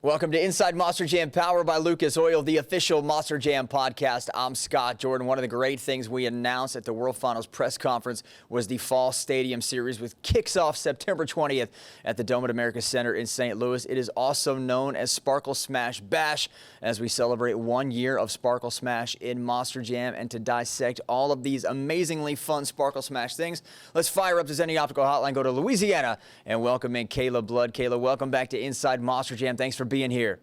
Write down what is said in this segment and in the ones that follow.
Welcome to Inside Monster Jam, powered by Lucas Oil, the official Monster Jam podcast. I'm Scott Jordan. One of the great things we announced at the World Finals press conference was the Fall Stadium Series, which kicks off September 20th at the Dome at America Center in St. Louis. It is also known as Sparkle Smash Bash, as we celebrate 1 year of Sparkle Smash in Monster Jam. And to dissect all of these amazingly fun Sparkle Smash things, let's fire up the Zenny Optical Hotline, go to Louisiana, and welcome in Kayla Blood. Kayla, welcome back to Inside Monster Jam. Thanks for being here.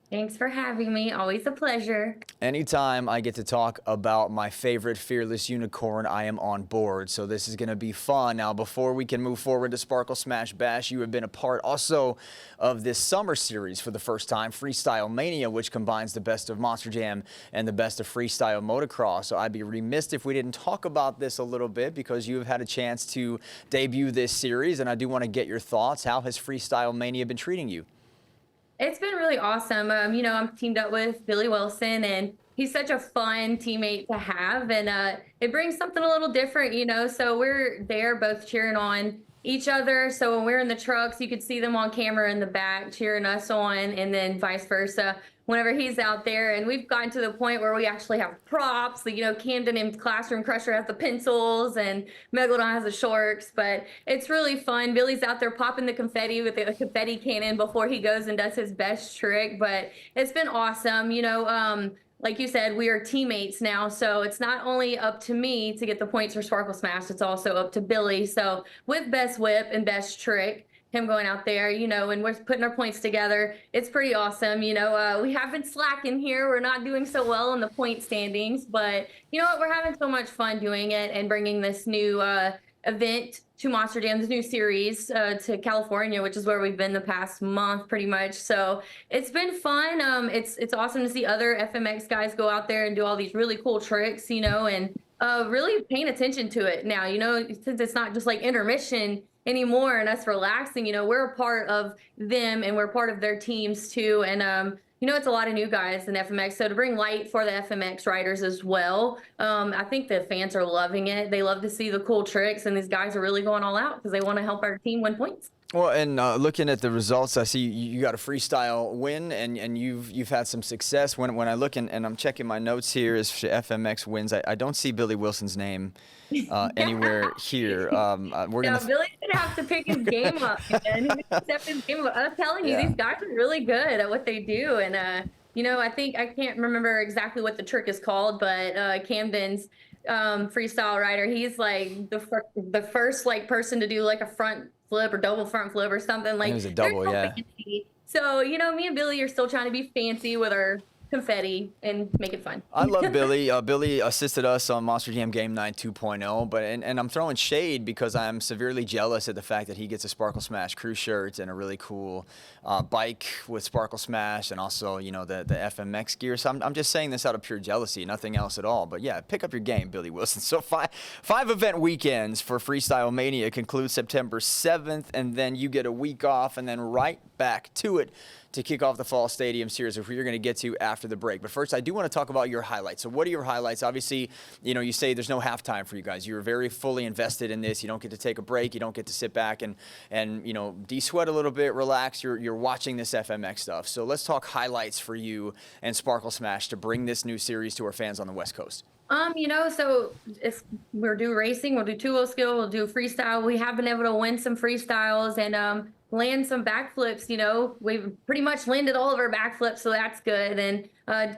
Thanks for having me. Always a pleasure. Anytime I get to talk about my favorite fearless unicorn, I am on board. So this is going to be fun. Now, before we can move forward to Sparkle Smash Bash, you have been a part also of this summer series for the first time, Freestyle Mania, which combines the best of Monster Jam and the best of freestyle motocross. So I'd be remiss if we didn't talk about this a little bit, because you've had a chance to debut this series, and I do want to get your thoughts. How has Freestyle Mania been treating you? It's been really awesome. I'm teamed up with Billy Wilson, and he's such a fun teammate to have, and it brings something a little different, so we're there both cheering on each other. So when we're in the trucks, you could see them on camera in the back cheering us on, and then vice versa whenever he's out there. And we've gotten to the point where we actually have props. Camden in Classroom Crusher has the pencils, and Megalodon has the sharks. But it's really fun. Billy's out there popping the confetti with the confetti cannon before he goes and does his best trick. But it's been awesome. Like you said, we are teammates now, so it's not only up to me to get the points for Sparkle Smash, it's also up to Billy. So with Best Whip and Best Trick, him going out there, and we're putting our points together, it's pretty awesome. We have been slacking here. We're not doing so well in the point standings, but you know what? We're having so much fun doing it and bringing this new event to Monster Jam, this new series to California, which is where we've been the past month pretty much. So it's been fun. It's awesome to see other FMX guys go out there and do all these really cool tricks, and really paying attention to it now, since it's not just like intermission anymore and us relaxing, we're a part of them and we're part of their teams too. And it's a lot of new guys in FMX. So to bring light for the FMX riders as well, I think the fans are loving it. They love to see the cool tricks, and these guys are really going all out because they want to help our team win points. Well, and looking at the results, I see you got a freestyle win, and you've had some success. When I look and I'm checking my notes here as FMX wins, I don't see Billy Wilson's name anywhere here. Billy didn't have to pick his game up, man. He stepped his game up. I'm telling you, these guys are really good at what they do, and I think I can't remember exactly what the trick is called, but Camden's freestyle rider, he's like the first person to do like a front flip or double front flip or something. Like, it was a double, yeah. Fancy. So me and Billy are still trying to be fancy with our confetti and make it fun. I love Billy. Billy assisted us on Monster Jam Game Night 2.0, and I'm throwing shade because I'm severely jealous at the fact that he gets a Sparkle Smash crew shirt and a really cool bike with Sparkle Smash, and also the FMX gear. So I'm just saying this out of pure jealousy, nothing else at all. But yeah, pick up your game, Billy Wilson. So five event weekends for Freestyle Mania conclude September 7th, and then you get a week off, and then right back to it to kick off the Fall Stadium Series, which we're going to get to after the break. But first, I do want to talk about your highlights. So what are your highlights? Obviously, you say there's no halftime for you guys. You're very fully invested in this. You don't get to take a break. You don't get to sit back and de-sweat a little bit, relax. You're watching this FMX stuff. So let's talk highlights for you and Sparkle Smash to bring this new series to our fans on the West Coast. So if we'll do racing, we'll do two-wheel skill, we'll do freestyle. We have been able to win some freestyles and land some backflips. We've pretty much landed all of our backflips, so that's good. And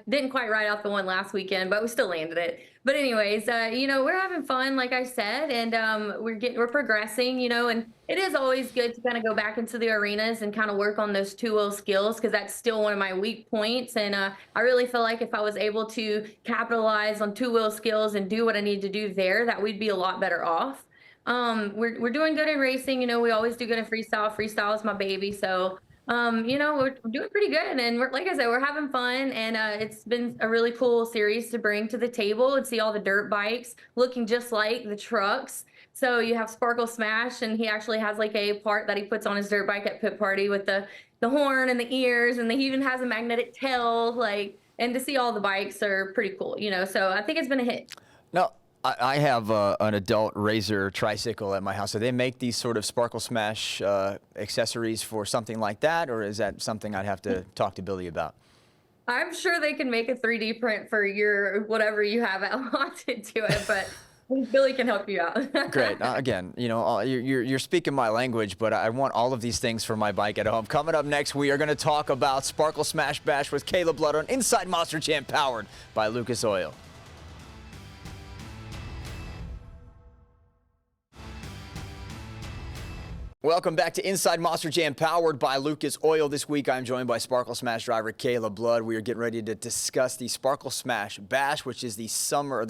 didn't quite ride out the one last weekend, but we still landed it. But anyways, we're having fun, like I said, and we're progressing, and it is always good to kind of go back into the arenas and kind of work on those two-wheel skills, because that's still one of my weak points. And I really feel like if I was able to capitalize on two-wheel skills and do what I need to do there, that we'd be a lot better off. We're doing good in racing. We always do good in freestyle. Freestyle is my baby. So, we're doing pretty good. And like I said, we're having fun. And it's been a really cool series to bring to the table and see all the dirt bikes looking just like the trucks. So you have Sparkle Smash, and he actually has like a part that he puts on his dirt bike at pit party with the horn and the ears. And he even has a magnetic tail, and to see all the bikes are pretty cool, So I think it's been a hit. Now, I have an adult Razor tricycle at my house. So they make these sort of Sparkle Smash accessories for something like that, or is that something I'd have to talk to Billy about? I'm sure they can make a 3D print for your whatever you have allotted to it, but Billy can help you out. Great. Again, you're speaking my language, but I want all of these things for my bike at home. Coming up next, we are going to talk about Sparkle Smash Bash with Kayla Blood on Inside Monster Jam, powered by Lucas Oil. Welcome back to Inside Monster Jam, powered by Lucas Oil. This week, I'm joined by Sparkle Smash driver Kayla Blood. We are getting ready to discuss the Sparkle Smash Bash, which is the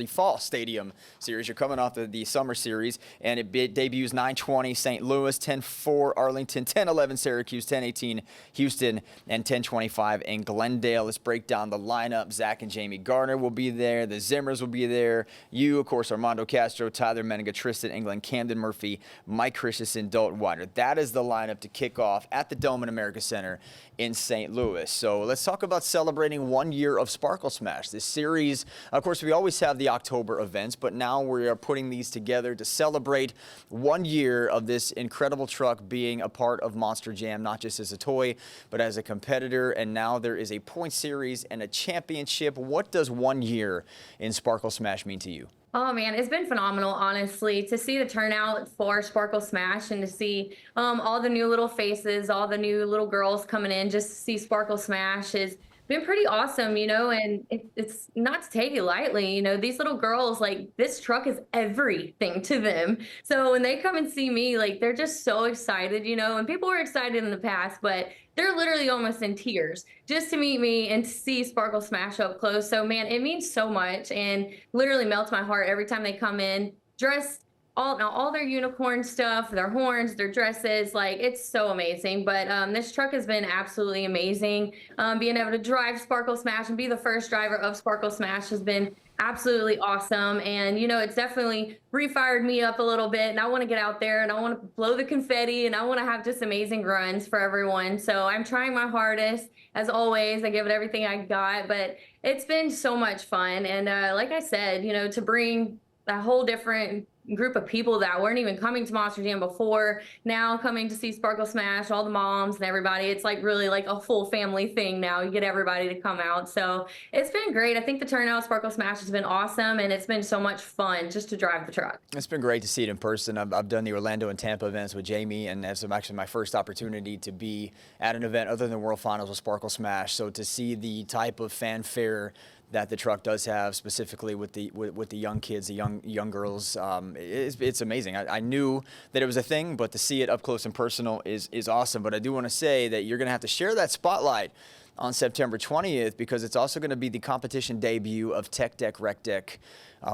fall stadium series. You're coming off the summer series, and it debuts 9:20 St. Louis, 10:04 Arlington, 10:11 Syracuse, 10:18 Houston, and 10:25 in Glendale. Let's break down the lineup. Zach and Jamie Garner will be there. The Zimmers will be there. You, of course, Armando Castro, Tyler Menninga, Tristan England, Camden Murphy, Mike Christensen, Dalton Widener. That is the lineup to kick off at the Dome in America Center in St. Louis. So let's talk about celebrating 1 year of Sparkle Smash. This series, of course, we always have the October events, but now we are putting these together to celebrate 1 year of this incredible truck being a part of Monster Jam, not just as a toy, but as a competitor. And now there is a point series and a championship. What does 1 year in Sparkle Smash mean to you? Oh man, it's been phenomenal, honestly, to see the turnout for Sparkle Smash and to see all the new little faces, all the new little girls coming in just to see Sparkle Smash has been pretty awesome, and it's not to take it lightly. These little girls, like, this truck is everything to them. So when they come and see me, like, they're just so excited, and people were excited in the past, but they're literally almost in tears just to meet me and to see Sparkle Smash up close. So man, it means so much and literally melts my heart every time they come in dressed all their unicorn stuff, their horns, their dresses, like, it's so amazing. But this truck has been absolutely amazing. Being able to drive Sparkle Smash and be the first driver of Sparkle Smash has been absolutely awesome. And it's definitely refired me up a little bit, and I want to get out there and I want to blow the confetti and I want to have just amazing runs for everyone. So I'm trying my hardest. As always, I give it everything I got, but it's been so much fun. And like I said, to bring a whole different group of people that weren't even coming to Monster Jam before, now coming to see Sparkle Smash, all the moms and everybody. It's like really like a full family thing now. You get everybody to come out. So it's been great. I think the turnout of Sparkle Smash has been awesome, and it's been so much fun just to drive the truck. It's been great to see it in person. I've done the Orlando and Tampa events with Jamie, and that's actually my first opportunity to be at an event other than World Finals with Sparkle Smash. So to see the type of fanfare that the truck does have, specifically with the young kids, the young girls, it's amazing. I knew that it was a thing, but to see it up close and personal is awesome. But I do want to say that you're going to have to share that spotlight on September 20th, because it's also going to be the competition debut of Tech Deck Rec Deck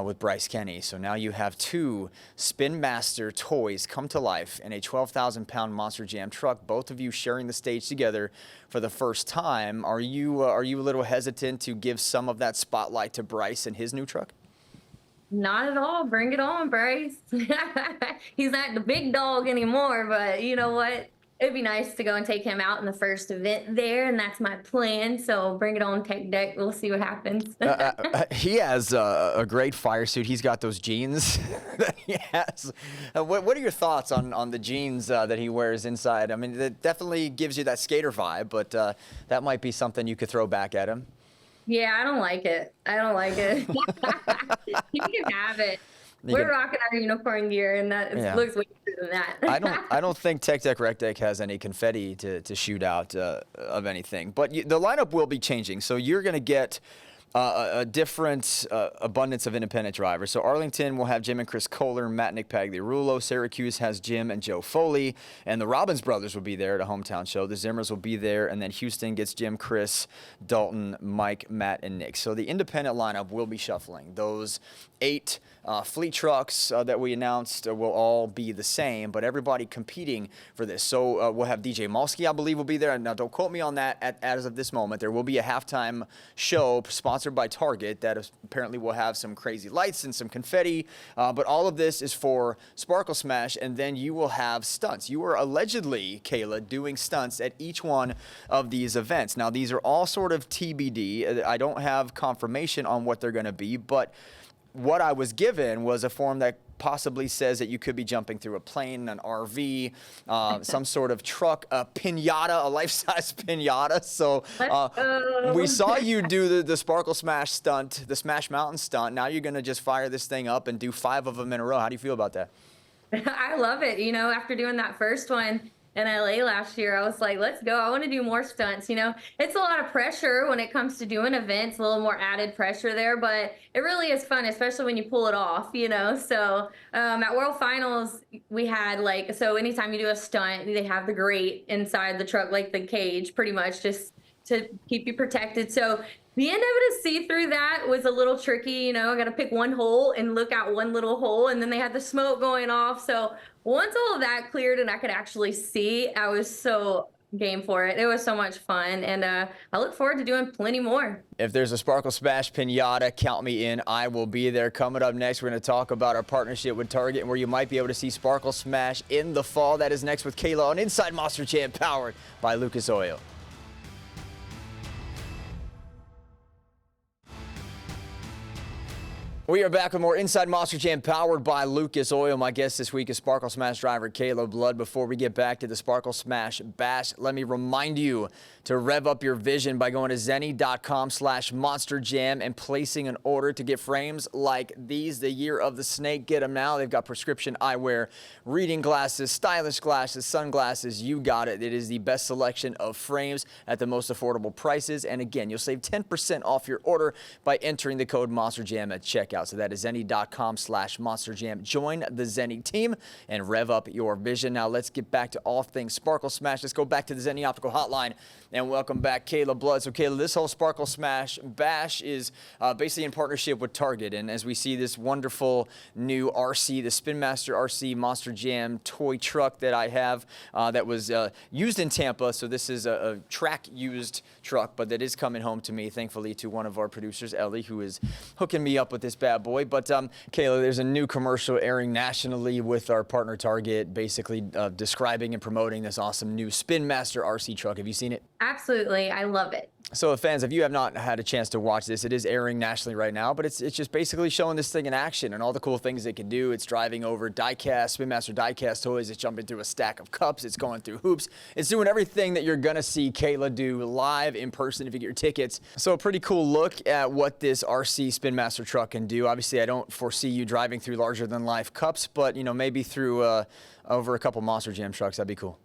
with Bryce Kenny. So now you have two Spin Master toys come to life in a 12,000-pound Monster Jam truck, both of you sharing the stage together for the first time. Are you a little hesitant to give some of that spotlight to Bryce and his new truck? Not at all. Bring it on, Bryce. He's not the big dog anymore, but you know what? It'd be nice to go and take him out in the first event there, and that's my plan. So bring it on, Tech Deck. We'll see what happens. He has a great fire suit. He's got those jeans that he has. What are your thoughts on the jeans that he wears inside? I mean, it definitely gives you that skater vibe, but that might be something you could throw back at him. Yeah, I don't like it. I don't like it. You can have it. We're rocking our unicorn gear, and that looks way better than that. I don't think Tech Deck Rec Deck has any confetti to shoot out of anything. But the lineup will be changing, so you're going to get a different abundance of independent drivers. So Arlington will have Jim and Chris Kohler, Matt and Nick Pagliarulo. Syracuse has Jim and Joe Foley, and the Robbins brothers will be there at a hometown show. The Zimmers will be there, and then Houston gets Jim, Chris, Dalton, Mike, Matt, and Nick. So the independent lineup will be shuffling. Those 8 fleet trucks that we announced will all be the same, but everybody competing for this. So we'll have DJ Malski, I believe, will be there. Now, don't quote me on that as of this moment. There will be a halftime show sponsored by Target that apparently will have some crazy lights and some confetti, but all of this is for Sparkle Smash, and then you will have stunts. You are allegedly, Kayla, doing stunts at each one of these events. Now, these are all sort of TBD. I don't have confirmation on what they're going to be, but what I was given was a form that possibly says that you could be jumping through a plane, an RV, some sort of truck, a pinata, a life-size pinata. So we saw you do the Sparkle Smash stunt, the Smash Mountain stunt. Now you're going to just fire this thing up and do 5 of them in a row. How do you feel about that? I love it. After doing that first one in LA last year, I was like, let's go. I want to do more stunts. It's a lot of pressure when it comes to doing events, a little more added pressure there, but it really is fun, especially when you pull it off. So at World Finals, we had so anytime you do a stunt, they have the grate inside the truck, like the cage, pretty much just to keep you protected. So being able to see through that was a little tricky. I got to pick one hole and look out one little hole, and then they had the smoke going off. So once all of that cleared and I could actually see, I was so game for it. It was so much fun, and I look forward to doing plenty more. If there's a Sparkle Smash pinata, count me in. I will be there. Coming up next, we're going to talk about our partnership with Target and where you might be able to see Sparkle Smash in the fall. That is next with Kayla on Inside Monster Jam, powered by Lucas Oil. We are back with more Inside Monster Jam powered by Lucas Oil. My guest this week is Sparkle Smash driver Kayla Blood. Before we get back to the Sparkle Smash Bash, let me remind you to rev up your vision by going to zenni.com/monsterjam and placing an order to get frames like these. The Year of the Snake. Get them now. They've got prescription eyewear, reading glasses, stylish glasses, sunglasses. You got it. It is the best selection of frames at the most affordable prices. And again, you'll save 10% off your order by entering the code MonsterJam at checkout. So that is zenni.com/monsterjam. Join the Zenni team and rev up your vision. Now let's get back to all things Sparkle Smash. Let's go back to the Zenni Optical Hotline and welcome back Kayla Blood. So Kayla, this whole Sparkle Smash Bash is basically in partnership with Target. And as we see this wonderful new RC, the Spin Master RC Monster Jam toy truck that I have that was used in Tampa. So this is a track used truck, but that is coming home to me, thankfully, to one of our producers, Ellie, who is hooking me up with this bad boy. But Kayla, there's a new commercial airing nationally with our partner Target, basically describing and promoting this awesome new Spin Master RC truck. Have you seen it? Absolutely. I love it. So fans, if you have not had a chance to watch this, it is airing nationally right now, but it's just basically showing this thing in action and all the cool things it can do. It's driving over diecast, Spin Master diecast toys. It's jumping through a stack of cups. It's going through hoops. It's doing everything that you're going to see Kayla do live in person if you get your tickets. So a pretty cool look at what this RC Spin Master truck can do. Obviously, I don't foresee you driving through larger than life cups, but maybe through over a couple Monster Jam trucks. That'd be cool.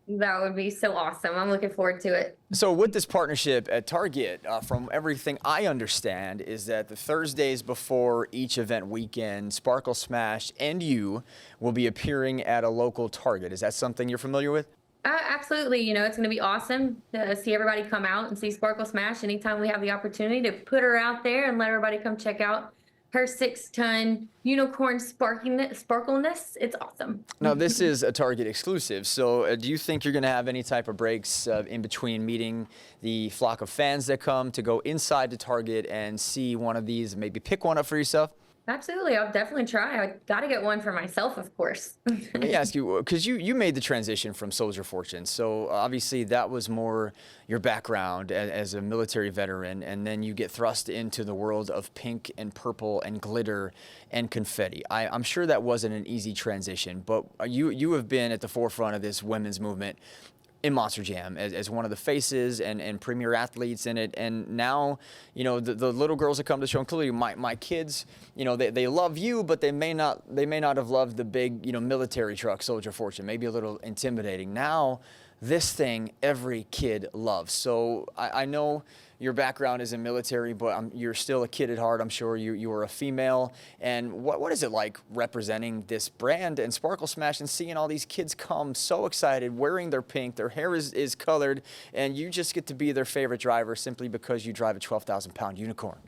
That would be so awesome. I'm looking forward to it. So with this partnership at Target, from everything I understand, is that the Thursdays before each event weekend, Sparkle Smash and you will be appearing at a local Target. Is that something you're familiar with? Absolutely. It's going to be awesome to see everybody come out and see Sparkle Smash anytime we have the opportunity to put her out there and let everybody come check out her 6-ton unicorn sparkleness. It's awesome. Now, this is a Target exclusive. So do you think you're going to have any type of breaks in between meeting the flock of fans that come to go inside to Target and see one of these, maybe pick one up for yourself? Absolutely. I'll definitely try. I got to get one for myself, of course. Let me ask you, because you made the transition from Soldier Fortune. So obviously that was more your background as a military veteran. And then you get thrust into the world of pink and purple and glitter and confetti. I'm sure that wasn't an easy transition, but you have been at the forefront of this women's movement in Monster Jam as one of the faces and premier athletes in it. And now, the little girls that come to the show, including my kids, they love you, but they may not have loved the big, military truck, Soldier Fortune, maybe a little intimidating. Now, this thing every kid loves. So I know your background is in military, but you're still a kid at heart. I'm sure you are a female. And what is it like representing this brand and Sparkle Smash and seeing all these kids come so excited, wearing their pink, their hair is colored, and you just get to be their favorite driver simply because you drive a 12,000-pound unicorn?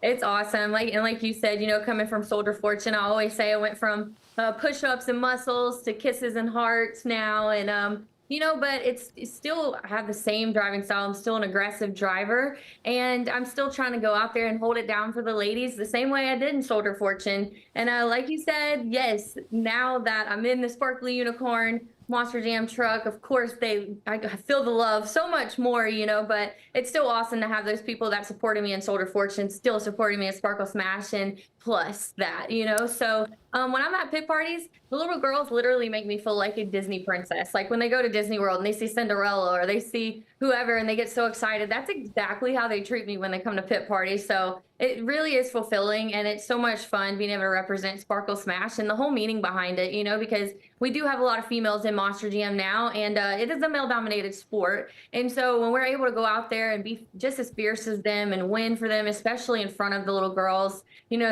It's awesome. Like you said, coming from Soldier Fortune, I always say I went from push-ups and muscles to kisses and hearts now. And, but it's still, I have the same driving style. I'm still an aggressive driver, and I'm still trying to go out there and hold it down for the ladies the same way I did in Soldier Fortune. And like you said, yes, now that I'm in the sparkly unicorn, Monster Jam truck. Of course, I feel the love so much more, but it's still awesome to have those people that supported me in Soldier Fortune still supporting me at Sparkle Smash and plus that. So when I'm at pit parties, the little girls literally make me feel like a Disney princess. Like when they go to Disney World and they see Cinderella or they see whoever and they get so excited, that's exactly how they treat me when they come to pit parties. So it really is fulfilling and it's so much fun being able to represent Sparkle Smash and the whole meaning behind it, because we do have a lot of females in Monster Jam now, and it is a male-dominated sport. And so when we're able to go out there and be just as fierce as them and win for them, especially in front of the little girls,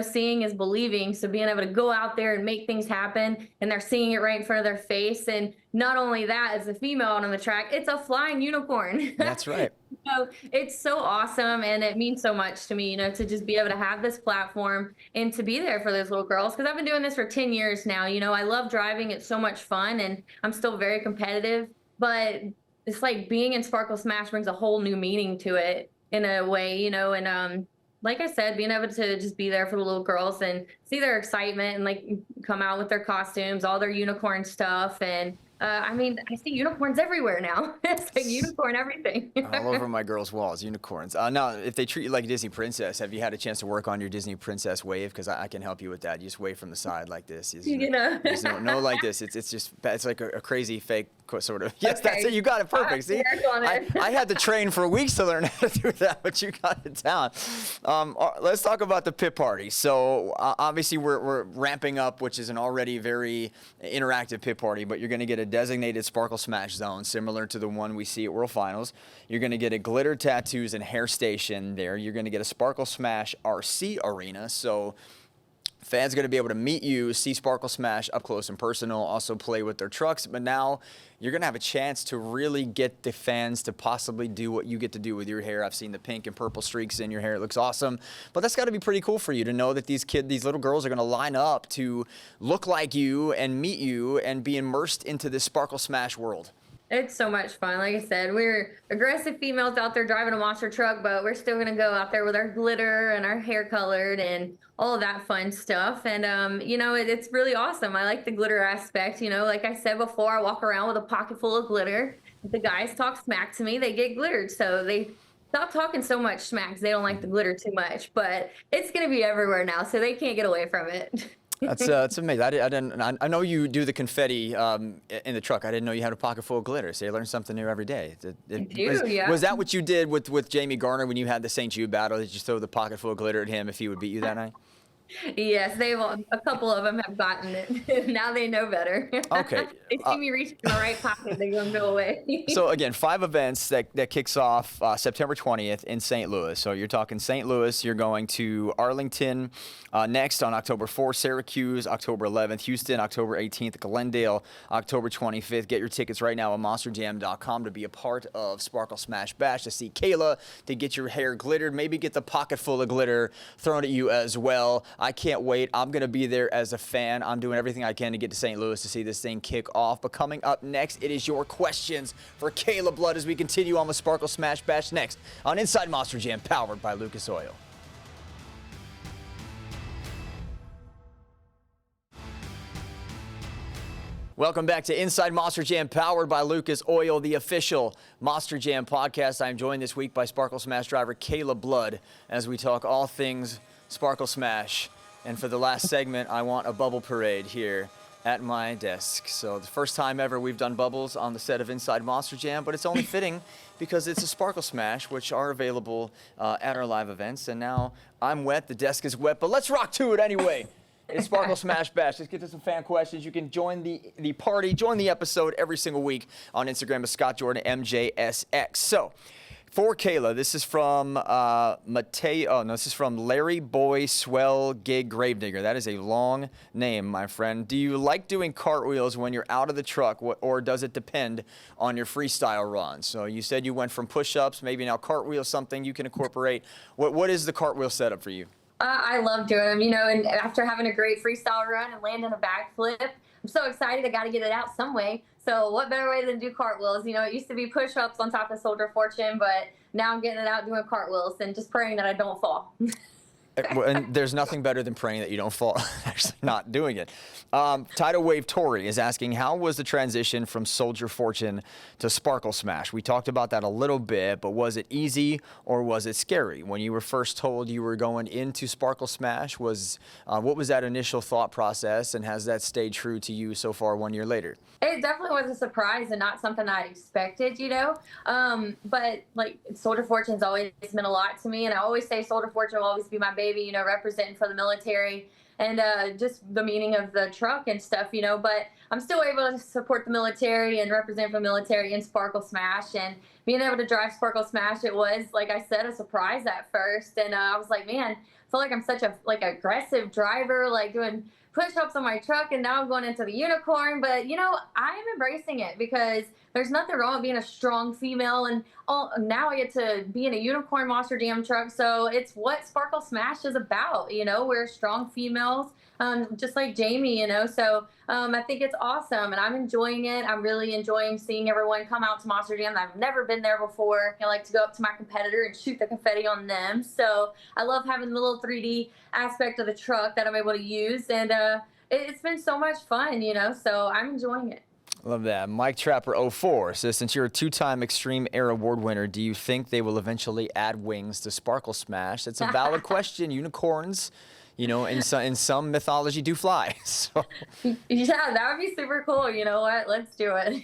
seeing is believing. So being able to go out there and make things happen, and they're seeing it right in front of their face. And not only that, as a female on the track, it's a flying unicorn. That's right. So it's so awesome, and it means so much to me, to just be able to have this platform and to be there for those little girls. Because I've been doing this for 10 years now. I love driving. It's so much fun, and I'm still very competitive. But it's like being in Sparkle Smash brings a whole new meaning to it in a way, and like I said, being able to just be there for the little girls and see their excitement and like come out with their costumes, all their unicorn stuff, and I see unicorns everywhere now. It's like unicorn everything. All over my girls' walls, unicorns. Now, if they treat you like a Disney princess, have you had a chance to work on your Disney princess wave? Because I can help you with that. You just wave from the side like this. There's no like this. It's like a crazy fake sort of. Yes, Okay. that's it. You got it perfect. See, I had to train for weeks to learn how to do that, but you got it down. Let's talk about the pit party. So obviously we're ramping up, which is an already very interactive pit party, but you're going to get a designated Sparkle Smash zone similar to the one we see at World Finals. You're going to get a glitter tattoos and hair station there. You're going to get a Sparkle Smash RC arena. So fans are going to be able to meet you, see Sparkle Smash up close and personal, also play with their trucks. But now you're going to have a chance to really get the fans to possibly do what you get to do with your hair. I've seen the pink and purple streaks in your hair. It looks awesome. But that's got to be pretty cool for you to know that these little girls are going to line up to look like you and meet you and be immersed into this Sparkle Smash world. It's so much fun. Like I said, we're aggressive females out there driving a monster truck, but we're still going to go out there with our glitter and our hair colored and all of that fun stuff. And, it's really awesome. I like the glitter aspect. Like I said before, I walk around with a pocket full of glitter. If the guys talk smack to me, they get glittered. So they stop talking so much smack 'cause they don't like the glitter too much. But it's going to be everywhere now, so they can't get away from it. That's amazing. I know you do the confetti in the truck. I didn't know you had a pocket full of glitter. So you learn something new every day. Yeah. Was that what you did with Jamie Garner when you had the St. Jude battle? Did you throw the pocket full of glitter at him if he would beat you that night? Yes, a couple of them have gotten it. Now they know better. Okay. They see me reach in the right pocket, they're going to go away. So again, 5 events that kicks off September 20th in St. Louis. So you're talking St. Louis, you're going to Arlington next on October 4th, Syracuse, October 11th, Houston, October 18th, Glendale, October 25th. Get your tickets right now on monsterjam.com to be a part of Sparkle Smash Bash, to see Kayla, to get your hair glittered, maybe get the pocket full of glitter thrown at you as well. I can't wait. I'm going to be there as a fan. I'm doing everything I can to get to St. Louis to see this thing kick off. But coming up next, it is your questions for Kayla Blood as we continue on with Sparkle Smash Bash next on Inside Monster Jam, powered by Lucas Oil. Welcome back to Inside Monster Jam, powered by Lucas Oil, the official Monster Jam podcast. I'm joined this week by Sparkle Smash driver Kayla Blood as we talk all things Sparkle Smash. And for the last segment, I want a bubble parade here at my desk. So the first time ever we've done bubbles on the set of Inside Monster Jam, but it's only fitting because it's a Sparkle Smash, which are available at our live events. And now I'm wet, the desk is wet, but let's rock to it anyway. It's Sparkle Smash Bash. Let's get to some fan questions. You can join the party, join the episode every single week on Instagram as Scott Jordan MJSX. So, for Kayla, this is from this is from Larry Boy Swell Gig Gravedigger. That is a long name, my friend. Do you like doing cartwheels when you're out of the truck, or does it depend on your freestyle run? So you said you went from push-ups, maybe now cartwheels, something you can incorporate. What is the cartwheel setup for you? I love doing them, and after having a great freestyle run and landing a backflip, I'm so excited. I got to get it out some way. So what better way than do cartwheels? It used to be push-ups on top of Soldier Fortune, but now I'm getting it out doing cartwheels and just praying that I don't fall. And there's nothing better than praying that you don't fall, actually not doing it. Tidal Wave Tori is asking, how was the transition from Soldier Fortune to Sparkle Smash? We talked about that a little bit, but was it easy or was it scary? When you were first told you were going into Sparkle Smash, what was that initial thought process, and has that stayed true to you so far 1 year later? It definitely was a surprise and not something I expected, you know. But like Soldier Fortune's always meant a lot to me, and I always say Soldier Fortune will always be my baby, you know, representing for the military and just the meaning of the truck and stuff, you know. But I'm still able to support the military and represent for the military in Sparkle Smash, and being able to drive Sparkle Smash, it was, like I said, a surprise at first, and I was like, man, I feel like I'm such a aggressive driver, like doing push-ups on my truck, and now I'm going into the unicorn. But you know, I'm embracing it because there's nothing wrong with being a strong female, and now I get to be in a unicorn Monster Jam truck. So it's what Sparkle Smash is about, you know. We're strong females, just like Jamie, you know. So I think it's awesome, and I'm enjoying it. I'm really enjoying seeing everyone come out to Monster Jam. I've never been there before. I like to go up to my competitor and shoot the confetti on them. So I love having the little 3D aspect of the truck that I'm able to use, and it's been so much fun, you know. So I'm enjoying it. Love that. Mike Trapper 04 says, since you're a 2-time Extreme Air Award winner, do you think they will eventually add wings to Sparkle Smash? It's a valid question. Unicorns, you know, in some mythology do fly. So. Yeah, that would be super cool. You know what? Let's do it.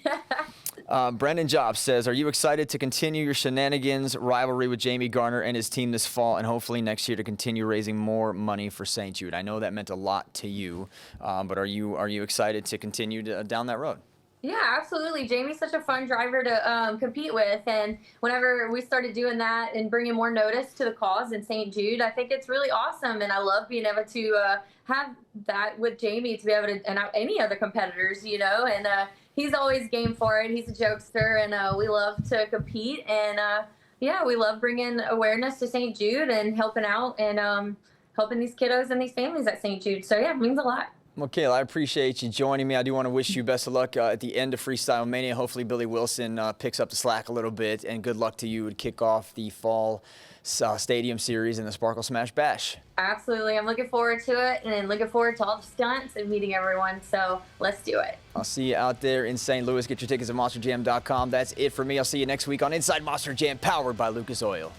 Brendan Jobs says, are you excited to continue your shenanigans rivalry with Jamie Garner and his team this fall, and hopefully next year to continue raising more money for St. Jude? I know that meant a lot to you, but are you excited to continue down that road? Yeah, absolutely. Jamie's such a fun driver to compete with, and whenever we started doing that and bringing more notice to the cause in St. Jude, I think it's really awesome, and I love being able to have that with Jamie, to be able to, and any other competitors, you know, and he's always game for it. He's a jokester, and we love to compete, and yeah, we love bringing awareness to St. Jude and helping out and helping these kiddos and these families at St. Jude. So yeah, it means a lot. Well, Kayla, I appreciate you joining me. I do want to wish you best of luck at the end of Freestyle Mania. Hopefully Billy Wilson picks up the slack a little bit, and good luck to you to kick off the fall stadium series in the Sparkle Smash Bash. Absolutely. I'm looking forward to it, and looking forward to all the stunts and meeting everyone. So let's do it. I'll see you out there in St. Louis. Get your tickets at monsterjam.com. That's it for me. I'll see you next week on Inside Monster Jam, powered by Lucas Oil.